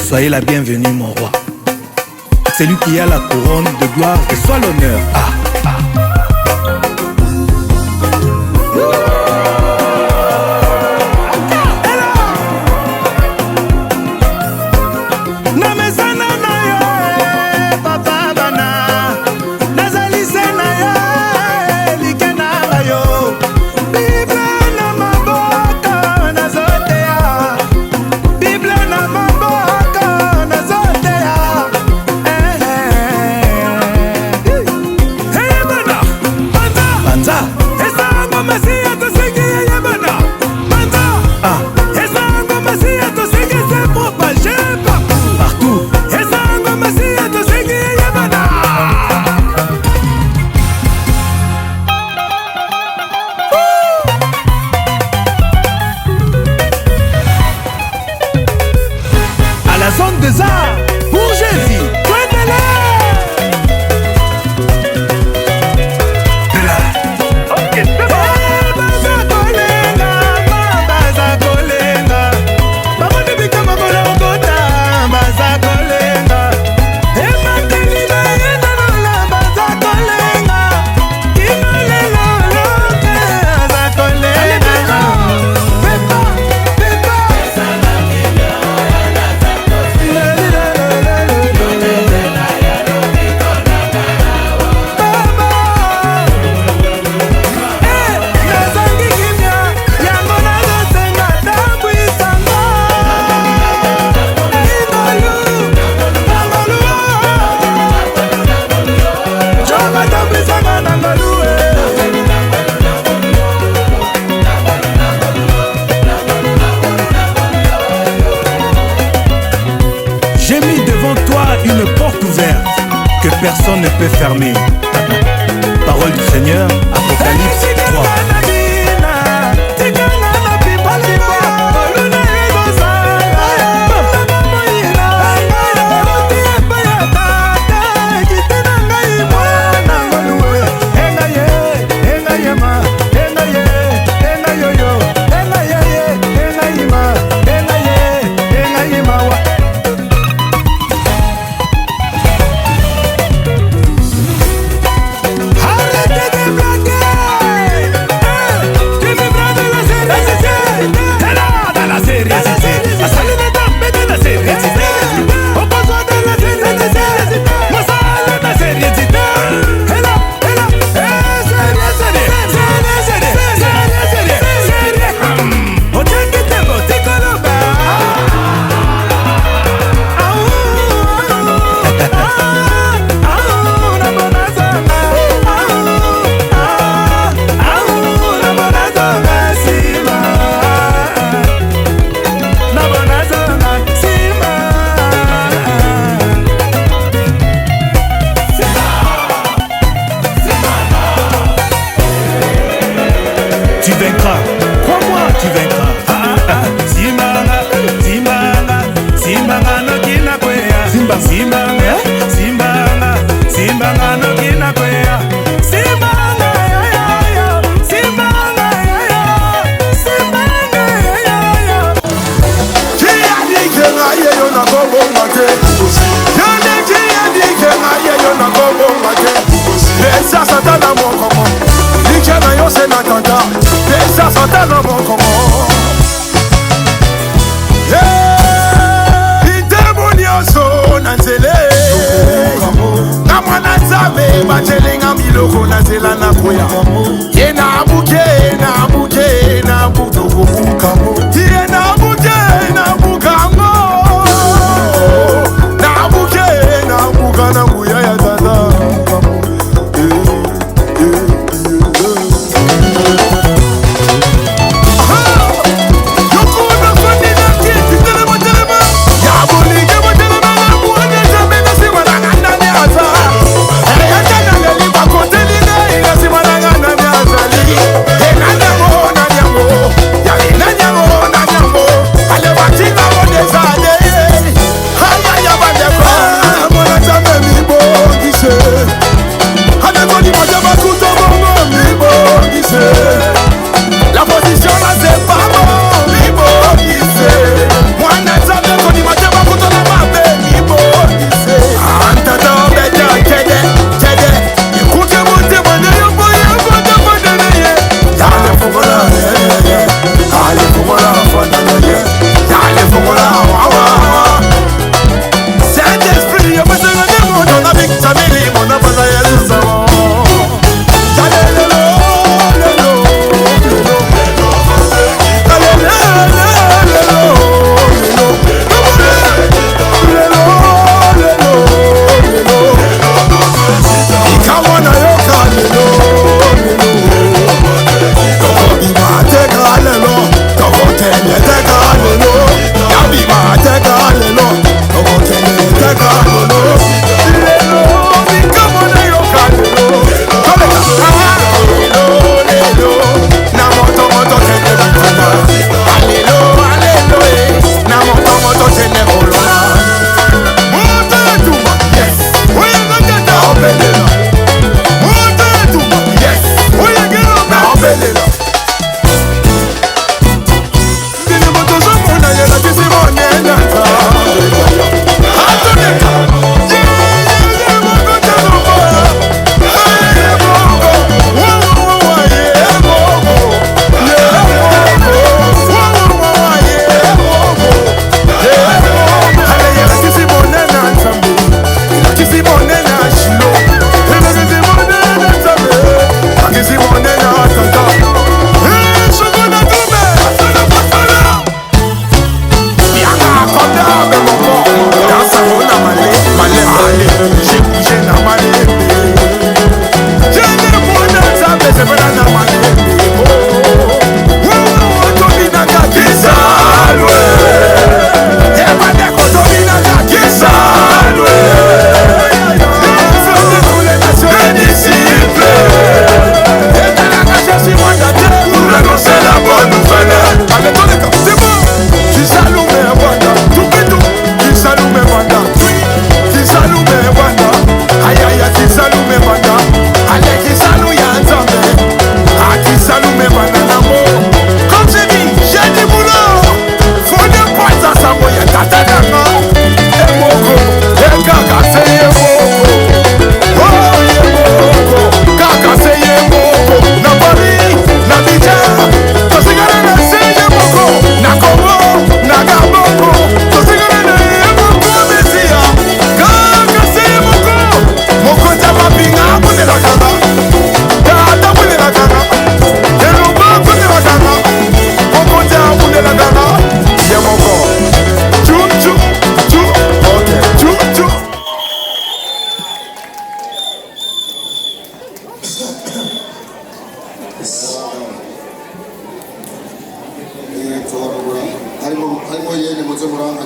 Soyez la bienvenue, mon roi. C'est lui qui a la couronne de gloire et soit l'honneur. Zone des arts pour Jésus. J'ai mis devant toi une porte ouverte que personne ne peut fermer. Parole du Seigneur, Apocalypse 3. Tu vaincras, crois-moi, tu vaincras. Simbanga, simbanga, simbanga no kina kwea. Simbanga, simbanga, simbanga no kina kwea. Simbanga ya ya ya, simbanga ya ya, simbanga ya ya. Kia dike na ye yo na gogo mate. Yane kia dike na ye yo na gogo mate. Esa satana mo komo. Dike na yo se na tanda. Esa satana mo komo. Itemonioso na nzele. Na mwana nzabe bachelenga miloko na nzela na koya. Ye na abuke, na abuke, na abuke mukamo. Ye na abuke, na mukamo. Na abuke, na abuka na kuya ya dada. harimo yene muze muranga